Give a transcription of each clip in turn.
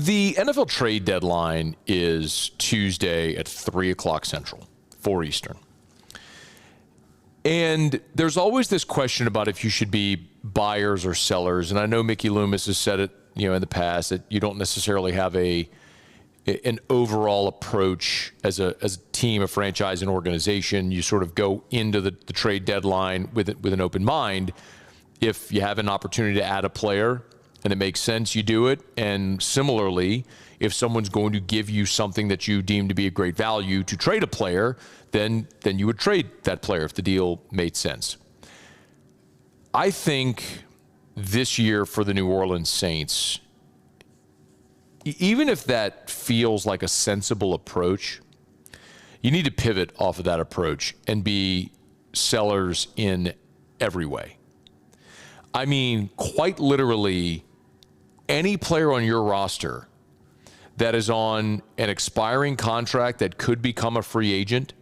The NFL trade deadline is Tuesday at 3 o'clock Central, 4 Eastern. And there's always this question about if you should be buyers or sellers. And I know Mickey Loomis has said it, in the past, that you don't necessarily have an overall approach as a team, a franchise, an organization. You sort of go into the trade deadline with an open mind. If you have an opportunity to add a player and it makes sense, you do it. And similarly, if someone's going to give you something that you deem to be a great value to trade a player, then you would trade that player if the deal made sense. I think this year for the New Orleans Saints, even if that feels like a sensible approach, you need to pivot off of that approach and be sellers in every way. I mean, quite literally, any player on your roster that is on an expiring contract that could become a free agent,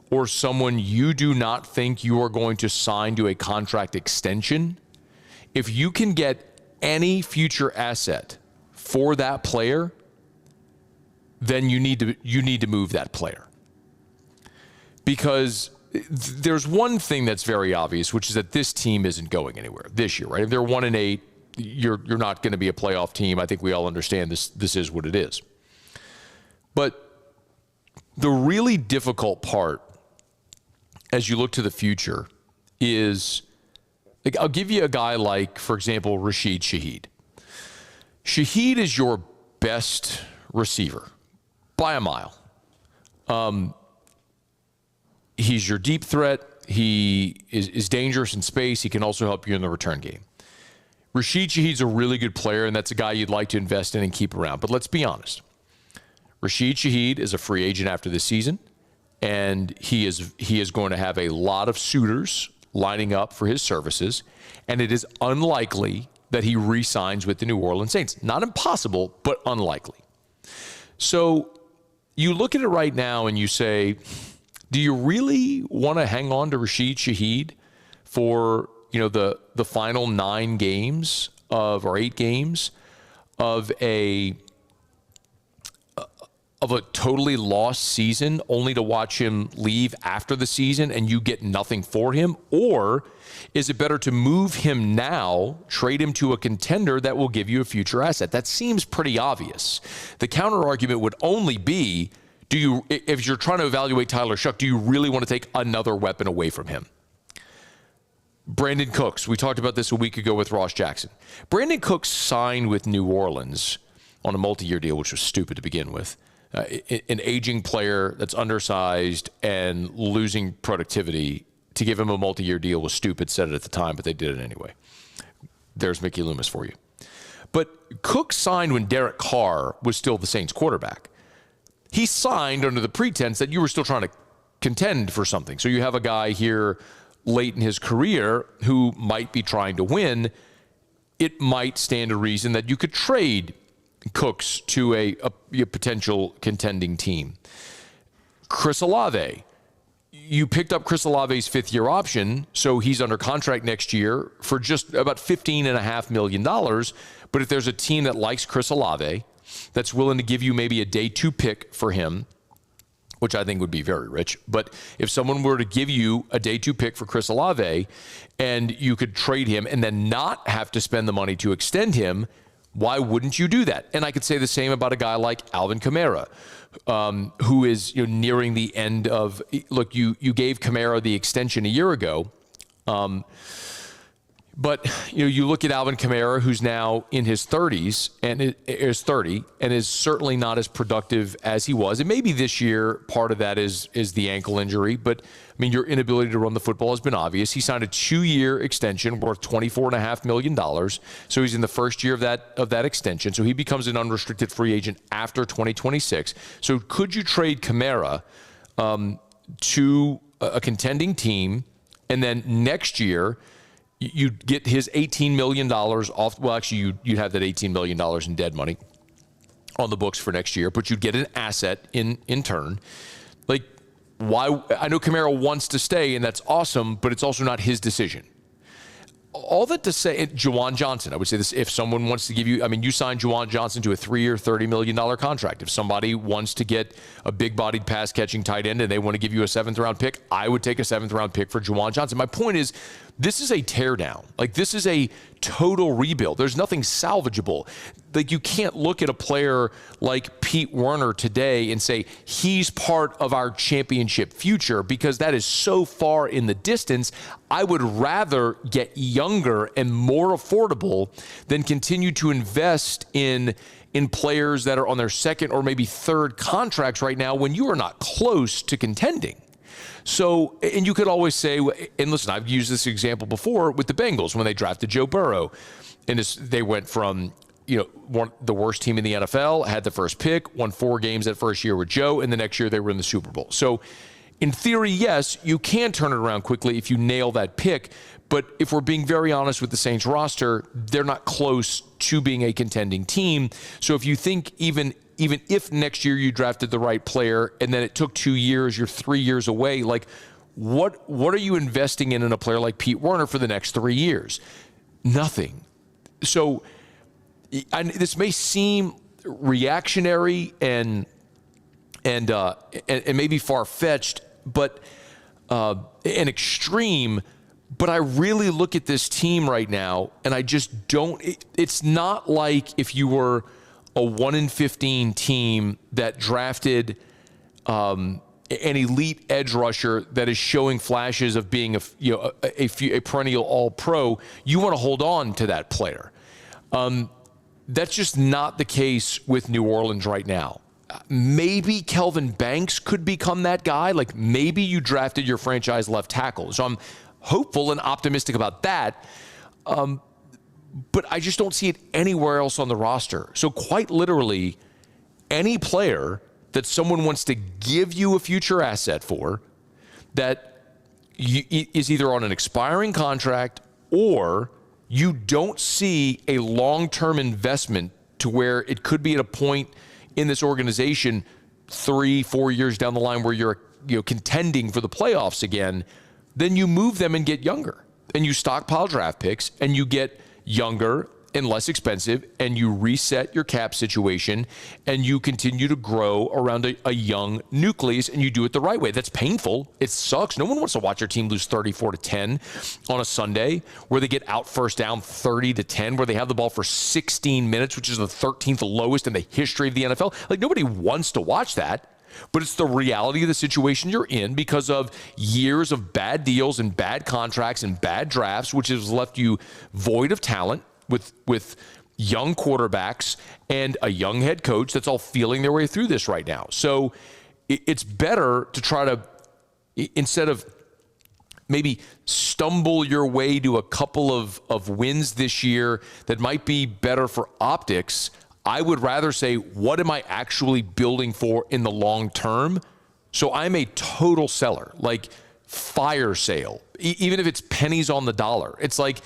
or someone you do not think you are going to sign to a contract extension, if you can get any future asset for that player, then you need to move that player. Because there's one thing that's very obvious, which is that this team isn't going anywhere this year, right? If they're 1-8, you're not going to be a playoff team. I think we all understand this is what it is. But the really difficult part as you look to the future is, like, I'll give you a guy like, for example, Rashid Shaheed. Shaheed is your best receiver by a mile. He's your deep threat. He is dangerous in space. He can also help you in the return game. Rashid Shaheed's a really good player, and that's a guy you'd like to invest in and keep around. But let's be honest. Rashid Shaheed is a free agent after this season, and he is going to have a lot of suitors lining up for his services, and it is unlikely that he re-signs with the New Orleans Saints. Not impossible, but unlikely. So you look at it right now and you say, do you really want to hang on to Rashid Shaheed for, the final 9 games or 8 games of a totally lost season, only to watch him leave after the season and you get nothing for him? Or is it better to move him now, trade him to a contender that will give you a future asset? That seems pretty obvious. The counter argument would only be, if you're trying to evaluate Tyler Shuck, do you really want to take another weapon away from him? Brandon Cooks, we talked about this a week ago with Ross Jackson. Brandon Cooks signed with New Orleans on a multi-year deal, which was stupid to begin with. An aging player that's undersized and losing productivity, to give him a multi-year deal was stupid, said it at the time, but they did it anyway. There's Mickey Loomis for you. But Cook signed when Derek Carr was still the Saints quarterback. He signed under the pretense that you were still trying to contend for something. So you have a guy here late in his career who might be trying to win. It might stand to reason that you could trade Cooks to a potential contending team. Chris Olave. You picked up Chris Olave's 5th-year option, so he's under contract next year for just about $15.5 million. But if there's a team that likes Chris Olave, that's willing to give you maybe a day 2 pick for him, which I think would be very rich. But if someone were to give you a day 2 pick for Chris Olave and you could trade him and then not have to spend the money to extend him, why wouldn't you do that? And I could say the same about a guy like Alvin Kamara, who is nearing the end of, look, you gave Kamara the extension a year ago. But you look at Alvin Kamara, who's now in his 30s and is 30 and is certainly not as productive as he was. And maybe this year part of that is the ankle injury. But I mean, your inability to run the football has been obvious. He signed a 2-year extension worth $24.5 million. So he's in the first year of that extension. So he becomes an unrestricted free agent after 2026. So could you trade Kamara to a contending team, and then next year you'd get his $18 million off? Well, actually, you'd have that $18 million in dead money on the books for next year, but you'd get an asset in turn. Like, why? I know Kamara wants to stay, and that's awesome, but it's also not his decision. all that to say, Juwan Johnson, I would say this, if someone wants to give you, I mean, you signed Juwan Johnson to a 3-year, $30 million contract. If somebody wants to get a big-bodied pass-catching tight end and they want to give you a 7th-round pick, I would take a 7th-round pick for Juwan Johnson. My point is, this is a teardown. Like, this is a total rebuild. There's nothing salvageable. Like, you can't look at a player like Pete Werner today and say he's part of our championship future, because that is so far in the distance. I would rather get younger and more affordable than continue to invest in players that are on their 2nd or maybe 3rd contracts right now when you are not close to contending. So, and you could always say, and listen, I've used this example before with the Bengals when they drafted Joe Burrow, and they went from, the worst team in the NFL, had the first pick, won 4 games that first year with Joe, and the next year they were in the Super Bowl. So, in theory, yes, you can turn it around quickly if you nail that pick. But if we're being very honest with the Saints roster, they're not close to being a contending team. So if you think even if next year you drafted the right player and then it took 2 years, you're 3 years away, like what are you investing in a player like Pete Werner for the next 3 years? Nothing. So this may seem reactionary and maybe far-fetched, but an extreme. But I really look at this team right now, and I just don't. It's not like if you were a 1-15 team that drafted an elite edge rusher that is showing flashes of being a perennial All-Pro. You want to hold on to that player. That's just not the case with New Orleans right now. Maybe Kelvin Banks could become that guy. Like, maybe you drafted your franchise left tackle. So I'm hopeful and optimistic about that. But I just don't see it anywhere else on the roster. So quite literally, any player that someone wants to give you a future asset for that is either on an expiring contract or you don't see a long-term investment to where it could be at a point in this organization 3-4 years down the line where you're contending for the playoffs again, then you move them and get younger. And you stockpile draft picks and you get younger and less expensive, and you reset your cap situation, and you continue to grow around a young nucleus, and you do it the right way. That's painful. It sucks. No one wants to watch their team lose 34-10 on a Sunday where they get out first down 30-10, where they have the ball for 16 minutes, which is the 13th lowest in the history of the NFL. Like, nobody wants to watch that. But it's the reality of the situation you're in because of years of bad deals and bad contracts and bad drafts, which has left you void of talent with young quarterbacks and a young head coach that's all feeling their way through this right now. So it's better to try to, instead of maybe stumble your way to a couple of wins this year that might be better for optics, I would rather say, what am I actually building for in the long term? So I'm a total seller, like fire sale, even if it's pennies on the dollar. It's like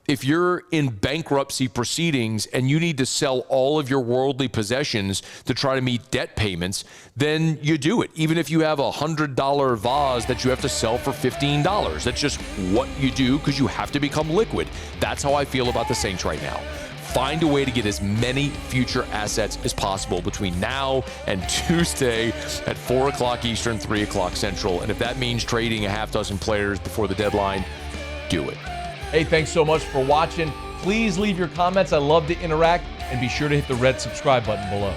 if you're in bankruptcy proceedings and you need to sell all of your worldly possessions to try to meet debt payments, then you do it. Even if you have a $100 vase that you have to sell for $15. That's just what you do because you have to become liquid. That's how I feel about the Saints right now. Find a way to get as many future assets as possible between now and Tuesday at 4 o'clock Eastern, 3 o'clock Central. And if that means trading a half dozen players before the deadline, do it. Hey, thanks so much for watching. Please leave your comments. I love to interact. And be sure to hit the red subscribe button below.